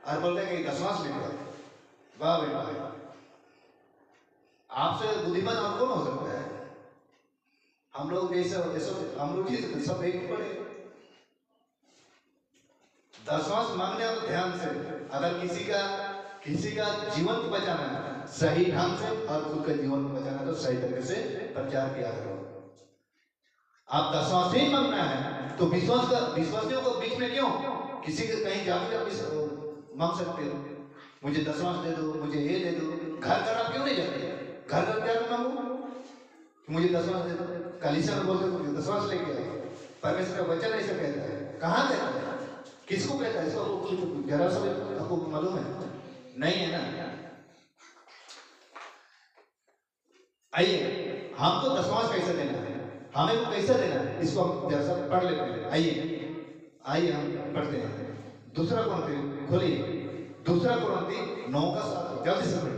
और बोलते हैं कि दशमांश लेकर आओ। वाह बेटा, आपसे बुद्धिमान और कौन हो सकता है? हम लोग हम लोग सब एक पड़े। दशमांश मांगने और ध्यान से, अगर किसी का जीवन को बचाना है सही ढंग से, और खुद का जीवन को बचाना तो सही तरीके से प्रचार किया करो। आप दशमांश ही मांगना है तो विश्वासियों को बीच में क्यों किसी के कहीं जाकर मांग सकते हो? मुझे दशमांश दे दो, मुझे ये दे दो। घर आप क्यों नहीं जाते? घर जाकर मांगो, मुझे दशमांश दे दो। कलीसिया में बोलते मुझे दशमांश लेके आओ। परमेश्वर का वचन ऐसा कहता है। कहाँ कहता है? किसको कहता है? इसको जरा सा आपको मालूम है? नहीं है ना। आइए, हमको दशमांश कैसे देना है, हमें को कैसे देना है, इसको हम जरा सा पढ़ लेते हैं। आइए हम पढ़ते हैं। दूसरा कुरिन्थी खोलिए, दूसरा कुरिन्थी 9:7, जल्दी से पढ़िए।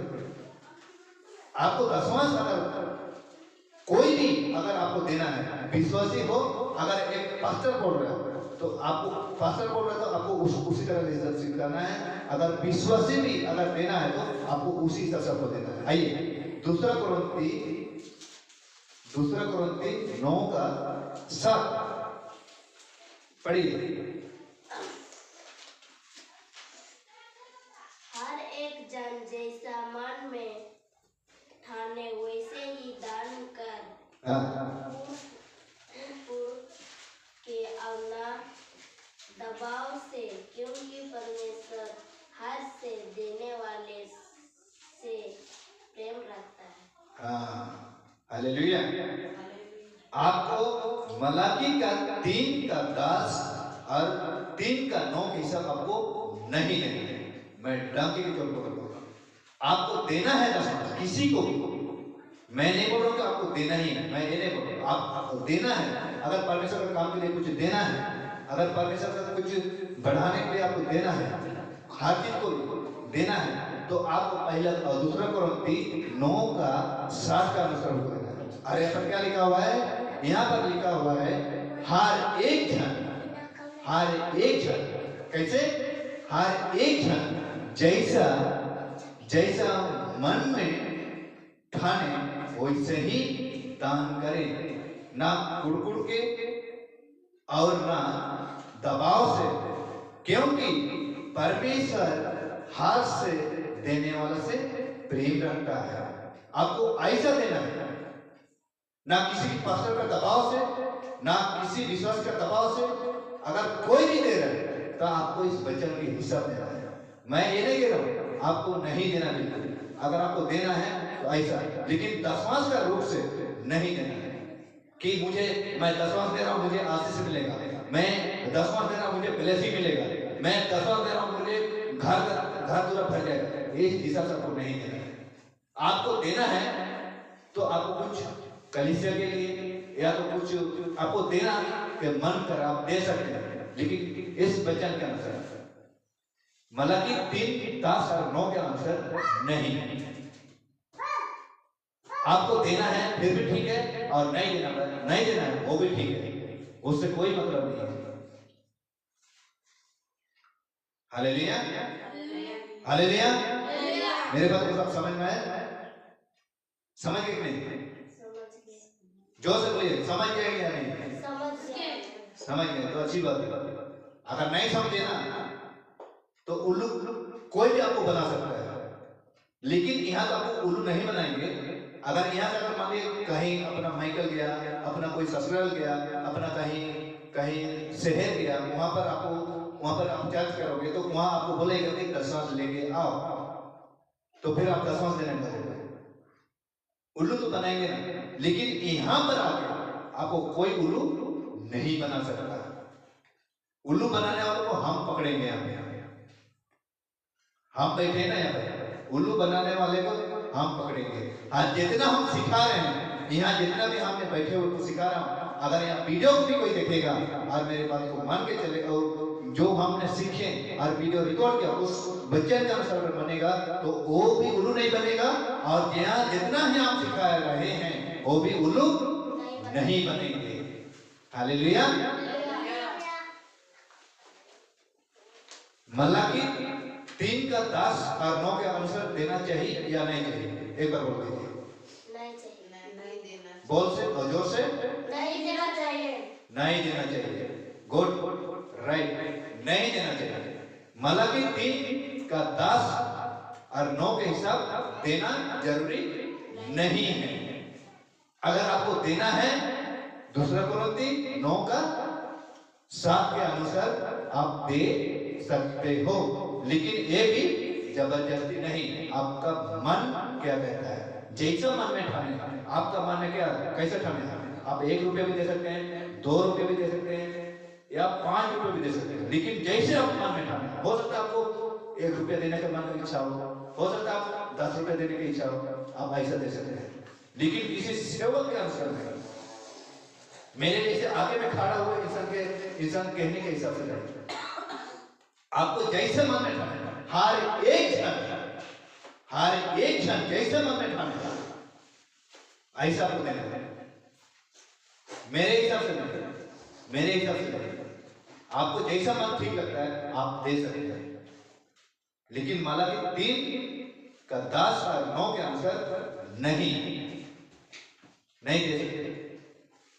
आपको दशमांश कोई भी अगर आपको देना है, विश्वासी हो, अगर एक पास्टर बोल रहा है तो आपको उसी तरह से करना है। अगर विश्वासी भी अगर देना है तो आपको उसी तरह से देना है। आइए, दूसरा कुरिन्थी 9:7 पढ़िए। हर एक जन जैसा मन में ठाने वैसे ही दान कर, के आना दबाव से, क्योंकि परमेश्वर हर से देने वाले से प्रेम रखता है। हालेलुया। आपको मलाकी का 3:10 और 3:9 के हिसाब आपको नहीं लेना है। मैं डांके के तौर पर बोलूंगा, आपको देना है दशमांश किसी को भी। मैं नहीं बोल रहा हूँ कि आपको देना ही है, मैं ये नहीं बोल रहा हूँ, आपको देना है। अगर परमेश्वर के काम के लिए कुछ देना है, अगर परमेश्वर का कुछ बढ़ाने के लिए आपको देना है, हर चीज को देना है, तो आपको पहला और दूसरा कुरिन्थी 9:7 का अनुसार देना है। अरे पर क्या लिखा हुआ है? यहाँ पर लिखा हुआ है हर एक जन, हर एक जन, कैसे? हर एक जन जैसा जैसा मन में ठाने वैसे ही दान करे, ना कुड़कुड़ के और ना दबाव से, क्योंकि परमेश्वर हाथ से देने वाले से प्रेम रखता है। आपको ऐसा देना है, ना किसी पास्टर का दबाव से, ना किसी विश्वास का दबाव से। अगर कोई भी दे रहा है तो आपको इस वचन की हिस्सा देना है। मैं ये नहीं कह रहा हूं आपको नहीं देना, बिल्कुल अगर आपको देना है तो ऐसा, लेकिन दशमांश का रूप से नहीं देना है कि मैं दशमांश दे रहा हूं मुझे आशीष मिलेगा, मैं दशमांश दे रहा हूं मुझे ब्लेसिंग मिलेगा, मैं दशमांश दे रहा हूं मुझे घर पूरा भर जाएगा। ये हिसाब से आपको नहीं देना है। आपको देना है तो आपको कुछ कलीसिया के लिए या तो कुछ आपको देना कि मन कर आप दे सकते हैं, लेकिन इस वचन के अनुसार मलाकी 3:10-9 के अनुसार नहीं। आपको देना है फिर भी ठीक है, और नहीं देना है वो भी ठीक है, उससे कोई मतलब नहीं है। Hallelujah, hallelujah. मेरे बात को सब समझ में आया? समझ गए कि नहीं? जो से बोलिए, समझ गए या नहीं? समझ गए तो अच्छी बात है। अगर नहीं समझे ना तो उल्लू कोई भी आपको बना सकता है, लेकिन यहाँ तो आपको उल्लू नहीं बनाएंगे। अगर यहाँ से अगर मान लीजिए कहीं अपना माइकल गया, अपना कोई ससुराल गया, अपना कहीं शहर गया, वहां पर आप चर्च करोगे तो वहां आपको बोलेगा कि दशमांश लेके आओ, तो फिर आप दशमांश देने लगोगे। उल्लू तो बनाएंगे ना, लेकिन यहाँ पर आके आपको कोई उल्लू नहीं बना सकता। उल्लू बनाने वालों को हम पकड़ेंगे। यहाँ पे हम बैठे ना, यहाँ पे उल्लू बनाने वाले को हम पकड़ेंगे। आज जितना हम सिखा रहे हैं, यहाँ जितना भी हमने बैठे हुए को सिखा रहा हूँ, अगर यहाँ वीडियो को भी कोई देखेगा और मेरे बात को मान के चलेगा, जो हमने सीखे और वीडियो रिकॉर्ड किया उस वचन के अनुसार बनेगा, तो वो भी उल्लू नहीं बनेगा। और यहाँ जितना ही हम सिखा रहे हैं वो भी उल्लू नहीं बनेंगे। हालेलुया। मलाकी 3:10-9 के अनुसार देना चाहिए या नहीं चाहिए? एक बार बोल दीजिए। नहीं चाहिए। नहीं देना। बोल से और जोर से। नहीं देना चाहिए। नहीं देना चाहिए। गुड, राइट, नहीं देना चाहिए। मलाकी 3:10 और 9 के हिसाब देना जरूरी नहीं है। अगर आपको देना है, दूसरा कुरिन्थी 9:7 के अनुसार आप दे सकते हो, लेकिन ये भी जबरदस्ती नहीं। आपका मन क्या कहता है, जैसा मन में ठाने, आपका मन में क्या कैसे ठाने, आप 1 रुपया भी दे सकते हैं, 2 रुपये भी दे सकते हैं, या 5 रुपये भी दे सकते हैं, लेकिन जैसे आप मन में ठाने। हो सकता है आपको 1 रुपया देने का मन की इच्छा हो सकता है आपको 10 रुपये देने की इच्छा हो, आप ऐसा दे सकते हैं, लेकिन किसी सेवक के अनुसार नहीं। मेरे जैसे आगे में खड़ा हुआ इंसान कहने के हिसाब से नहीं। आपको जैसे मन में ठाने, हर एक क्षण जैसे मन में ठाने ऐसा आपको देना है। मेरे हिसाब से नहीं। आपको जैसा मन ठीक लगता है आप दे सकते हैं, लेकिन मलाकी 3:10 और 9 के अनुसार नहीं दे सकते।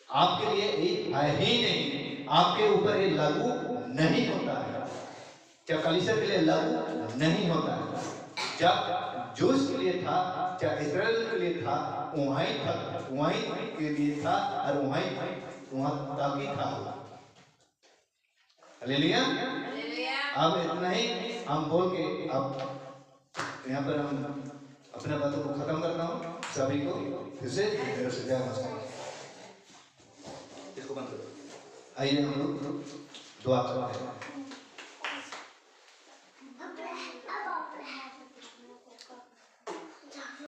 आपके लिए ये है ही नहीं, आपके ऊपर ये लागू नहीं होता है। चाहे कलीसिया के लिए लागू नहीं होता है। जब जूस के लिए था, चाहे इस्राएल के लिए था, वहीं के लिए था और वहां ताकि था। हालेलुया। अब इतना ही हम बोल के अब यहाँ पर हम अपने बातों को खत्म करता हूँ। सभी को फिर से जय माता। इसको बंद करो। आइए हम लोग दुआ करते हैं।